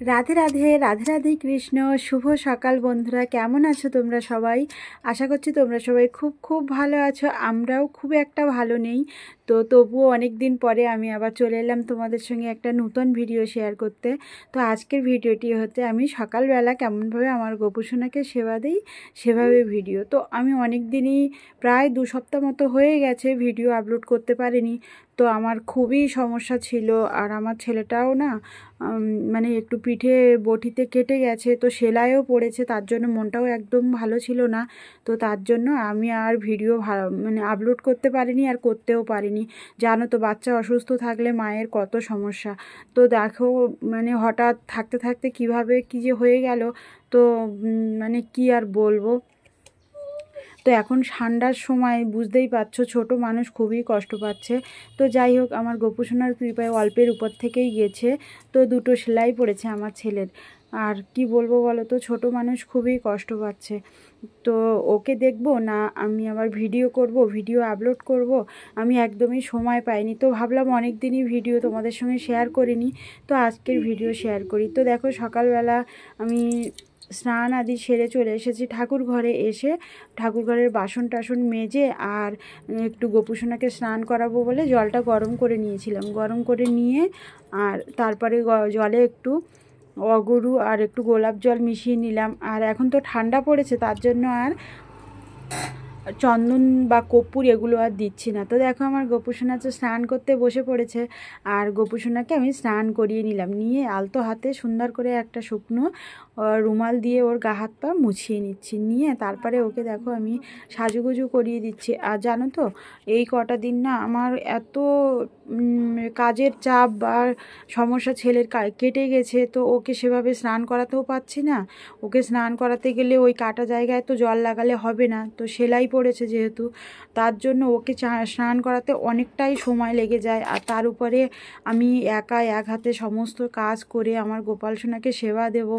রাধে রাধে রাধে রাধে কৃষ্ণ। শুভ সকাল বন্ধুরা, কেমন আছো তোমরা সবাই? আশা করছি তোমরা সবাই খুব খুব ভালো আছো। আমরাও খুব একটা ভালো নেই, তো তবুও অনেক দিন পরে আমি আবার চলে এলাম তোমাদের সঙ্গে একটা নতুন ভিডিও শেয়ার করতে। তো আজকের ভিডিওটি হচ্ছে আমি সকালবেলা কেমনভাবে আমার গোপুসোনাকে সেবা দিই সেভাবে ভিডিও। তো আমি অনেক দিনই, প্রায় 2 সপ্তাহ মতো হয়ে গেছে ভিডিও আপলোড করতে পারিনি। তো আমার খুবই সমস্যা ছিল, আর আমার ছেলেটাও না মানে একটু পিঠে বটিতে কেটে গেছে, তো সেলাইও পড়েছে, তার জন্য মনটাও একদম ভালো ছিল না। তো তার জন্য আমি আর ভিডিও মানে আপলোড করতে পারিনি, আর করতেও পারিনি। জানো তো, বাচ্চা অসুস্থ থাকলে মায়ের কত সমস্যা। তো দেখো, মানে হঠাৎ থাকতে থাকতে কিভাবে কী যে হয়ে গেল, তো মানে কি আর বলবো। তো এখন ঠান্ডার সময় বুঝতেই পারছো, ছোট মানুষ খুবই কষ্ট পাচ্ছে। তো যাই হোক, আমার গোপুসোনার কৃপায় অল্পের উপর থেকেই গেছে। তো 2টো সেলাই পড়েছে আমার ছেলের। আর কি বলবো বলো তো, ছোট মানুষ খুবই কষ্ট পাচ্ছে। তো ওকে দেখবো না আমি আবার ভিডিও করব, ভিডিও আপলোড করব, আমি একদমই সময় পাইনি। তো ভাবলাম অনেক দিনই ভিডিও তোমাদের সঙ্গে শেয়ার করিনি, তো আজকের ভিডিও শেয়ার করি। তো দেখো, সকালবেলা আমি স্নান আদি সেরে চলে এসেছি ঠাকুর ঘরে। এসে ঠাকুর ঘরের বাসন টাসন মেজে আর একটু গোপুসোনাকে স্নান করাবো বলে জলটা গরম করে নিয়েছিলাম। গরম করে নিয়ে আর তারপরে জলে একটু অগরু আর একটু গোলাপ জল মিশিয়ে নিলাম। আর এখন তো ঠান্ডা পড়েছে, তার জন্য আর চন্দন বা কর্পূর এগুলো আর দিচ্ছি না। তো দেখো, আমার গোপুসোনা তো স্নান করতে বসে পড়েছে, আর গোপুসোনাকে আমি স্নান করিয়ে নিলাম। নিয়ে আলতো হাতে সুন্দর করে একটা শুকনো রুমাল দিয়ে ওর গা হাত পা মুছিয়ে নিচ্ছি। নিয়ে তারপরে ওকে দেখো আমি সাজুগুজু করিয়ে দিচ্ছি। আর জানো তো, এই কটা দিন না আমার এত কাজের চাপ বা সমস্যা, ছেলের কেটে গেছে, তো ওকে সেভাবে স্নান করাতেও পাচ্ছি না। ওকে স্নান করাতে গেলে ওই কাটা জায়গায় তো জল লাগালে হবে না, তো সেলাই পড়েছে যেহেতু, তার জন্য ওকে স্নান করাতে অনেকটাই সময় লেগে যায়। আর তার উপরে আমি একা এক হাতে সমস্ত কাজ করে আমার গোপাল সোনাকে সেবা দেব,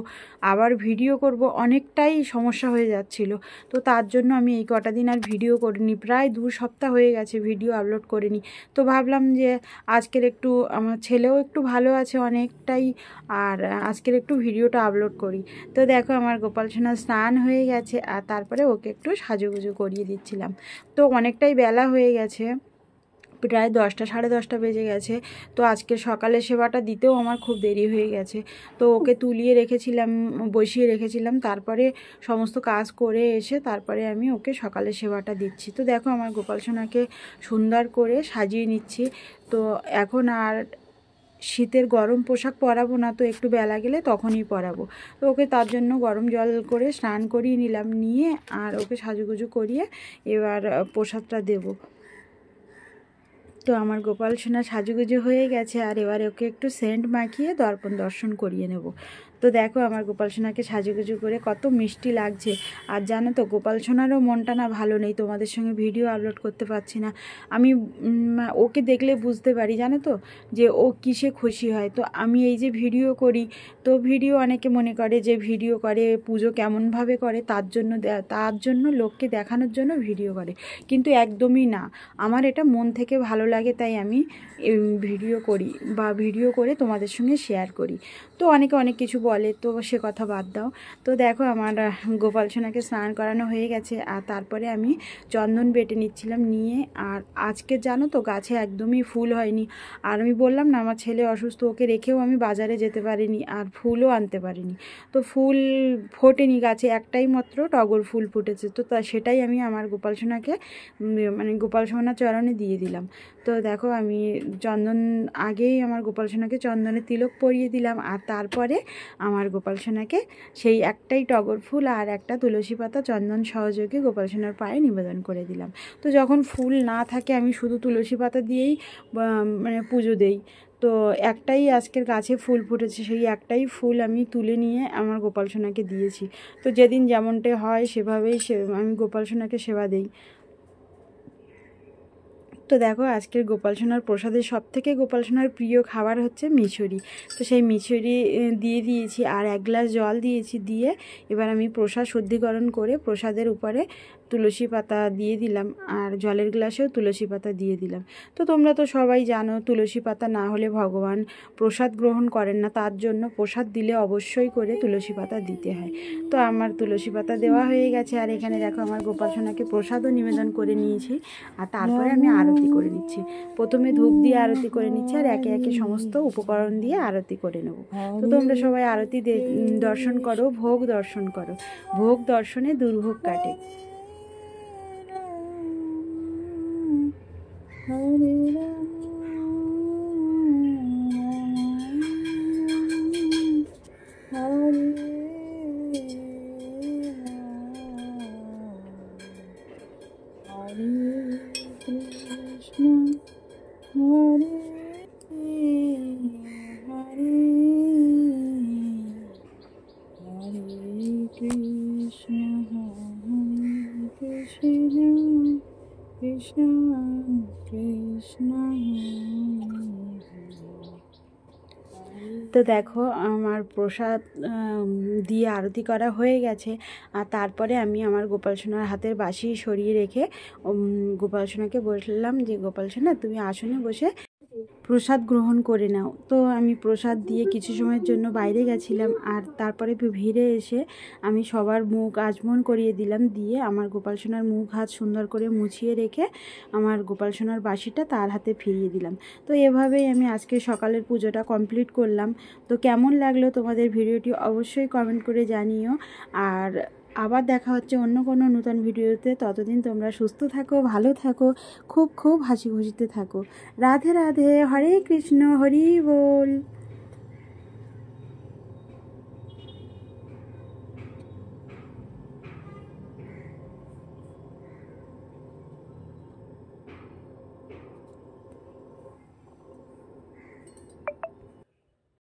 আবার ভিডিও করব, অনেকটাই সমস্যা হয়ে যাচ্ছিল। তো তার জন্য আমি এই কটা দিন আর ভিডিও করিনি, প্রায় 2 সপ্তাহ হয়ে গেছে ভিডিও আপলোড করিনি। তো ভাবলাম যে আজকের একটু, আমার ছেলেও একটু ভালো আছে অনেকটাই, আর আজকের একটু ভিডিওটা আপলোড করি। তো দেখো, আমার গোপাল সোনা স্নান হয়ে গেছে, আর তারপরে ওকে একটু সাজুগুজু করিয়ে দিচ্ছিলাম। তো অনেকটাই বেলা হয়ে গেছে, প্রায় 10টা, 10:30 বেজে গেছে। তো আজকে সকালের সেবাটা দিতেও আমার খুব দেরি হয়ে গেছে। তো ওকে তুলিয়ে রেখেছিলাম, বসিয়ে রেখেছিলাম, তারপরে সমস্ত কাজ করে এসে তারপরে আমি ওকে সকালের সেবাটা দিচ্ছি। তো দেখো, আমার গোপাল সোনাকে সুন্দর করে সাজিয়ে নিচ্ছি। তো এখন আর শীতের গরম পোশাক পরাবো না, তো একটু বেলা গেলে তখনই পরাবো। তো ওকে তার জন্য গরম জল করে স্নান করিয়ে নিলাম, নিয়ে আর ওকে সাজুগুজু করিয়ে এবার প্রসাদটা দেবো। তো আমার গোপাল সোনা সাজুগুজু হয়ে গেছে, আর এবার ওকে একটু সেন্ট মাখিয়ে দর্পণ দর্শন করিয়ে নেব। তো দেখো, আমার গোপাল সোনাকে সাজুগুজু করে কত মিষ্টি লাগছে। আর জানো তো, গোপাল সোনারও মনটা না ভালো নেই, তোমাদের সঙ্গে ভিডিও আপলোড করতে পারছি না। আমি ওকে দেখলে বুঝতে পারি, জানো তো, যে ও কিসে খুশি হয়। তো আমি এই যে ভিডিও করি, তো ভিডিও অনেকে মনে করে যে ভিডিও করে পুজো কেমনভাবে করে, তার জন্য লোককে দেখানোর জন্য ভিডিও করে, কিন্তু একদমই না। আমার এটা মন থেকে ভালো লাগে, তাই আমি ভিডিও করি বা ভিডিও করে তোমাদের সঙ্গে শেয়ার করি। তো অনেকে অনেক কিছু বলে, তো সে কথা বাদ দাও। তো দেখো, আমার গোপাল সোনাকে স্নান করানো হয়ে গেছে, আর তারপরে আমি চন্দন বেটে নিচ্ছিলাম। নিয়ে আর আজকে জানো তো, গাছে একদমই ফুল হয়নি। আর আমি বললাম না, আমার ছেলে অসুস্থ, ওকে রেখেও আমি বাজারে যেতে পারিনি, আর ফুলও আনতে পারিনি। তো ফুল ফোটেনি গাছে, একটাই মাত্র টগর ফুল ফুটেছে। তো সেটাই আমি আমার গোপাল সোনাকে মানে গোপাল সোনার চরণে দিয়ে দিলাম। তো দেখো, আমি চন্দন আগেই আমার গোপাল সোনাকে চন্দনের তিলক পরিয়ে দিলাম, আর তারপরে আমার গোপাল সোনাকে সেই একটাই টগর ফুল আর একটা তুলসী পাতা চন্দন সহযোগে গোপাল সোনার পায়ে নিবেদন করে দিলাম। তো যখন ফুল না থাকে, আমি শুধু তুলসী পাতা দিয়েই মানে পুজো দেই। তো একটাই আজকের গাছে ফুল ফুটেছে, সেই একটাই ফুল আমি তুলে নিয়ে আমার গোপাল সোনাকে দিয়েছি। তো যেদিন যেমনটা হয় সেভাবেই আমি গোপাল সোনাকে সেবা দিই। তো দেখো, আজকের গোপাল সোনার প্রসাদের সবথেকে গোপাল সোনার প্রিয় খাবার হচ্ছে মিছরি। তো সেই মিছরি দিয়ে দিয়েছি, আর 1 গ্লাস জল দিয়েছি। দিয়ে এবার আমি প্রসাদ শুদ্ধিকরণ করে প্রসাদের উপরে তুলসী পাতা দিয়ে দিলাম, আর জলের গ্লাসেও তুলসী পাতা দিয়ে দিলাম। তো তোমরা তো সবাই জানো তুলসী পাতা না হলে ভগবান প্রসাদ গ্রহণ করেন না, তার জন্য প্রসাদ দিলে অবশ্যই করে তুলসী পাতা দিতে হয়। তো আমার তুলসী পাতা দেওয়া হয়ে গেছে, আর এখানে দেখো আমার গোপাল সোনাকে প্রসাদও নিবেদন করে নিয়েছি, আর তারপরে আমি আরতি করে নিচ্ছি। প্রথমে ধূপ দিয়ে আরতি করে নিচ্ছি, আর একে একে সমস্ত উপকরণ দিয়ে আরতি করে নেব। তো তোমরা সবাই আরতি দর্শন করো, ভোগ দর্শন করো। ভোগ দর্শনে দুর্ভোগ কাটে। কৃষ্ণ কৃষ্ণ। তো দেখো আমার প্রসাদ দিয়ে আরতি করা হয়ে গেছে, আর তারপরে আমি আমার গোপাল সোনার হাতের বাঁশি সরিয়ে রেখে গোপাল সোনাকে বললাম যে গোপাল সোনা তুমি আসনে বসে প্রসাদ গ্রহণ করে নাও। তো আমি প্রসাদ দিয়ে কিছু সময়ের জন্য বাইরে গেছিলাম, আর তারপরে ভিড়ে এসে আমি সবার মুখ আচমন করিয়ে দিলাম, দিয়ে আমার গোপাল সোনার মুখ হাত সুন্দর করে মুছিয়ে রেখে আমার গোপাল সোনার বাঁশিটা তার হাতে ফিরিয়ে দিলাম। তো এভাবেই আমি আজকে সকালের পুজোটা কমপ্লিট করলাম। তো কেমন লাগলো তোমাদের ভিডিওটি অবশ্যই কমেন্ট করে জানিও, আর আবার দেখা হচ্ছে অন্য কোনো নতুন ভিডিওতে। ততদিন তোমরা সুস্থ থাকো, ভালো থাকো, খুব খুব হাসি খুশিতে থাকো। রাধে রাধে, হরে কৃষ্ণ, হরি বল।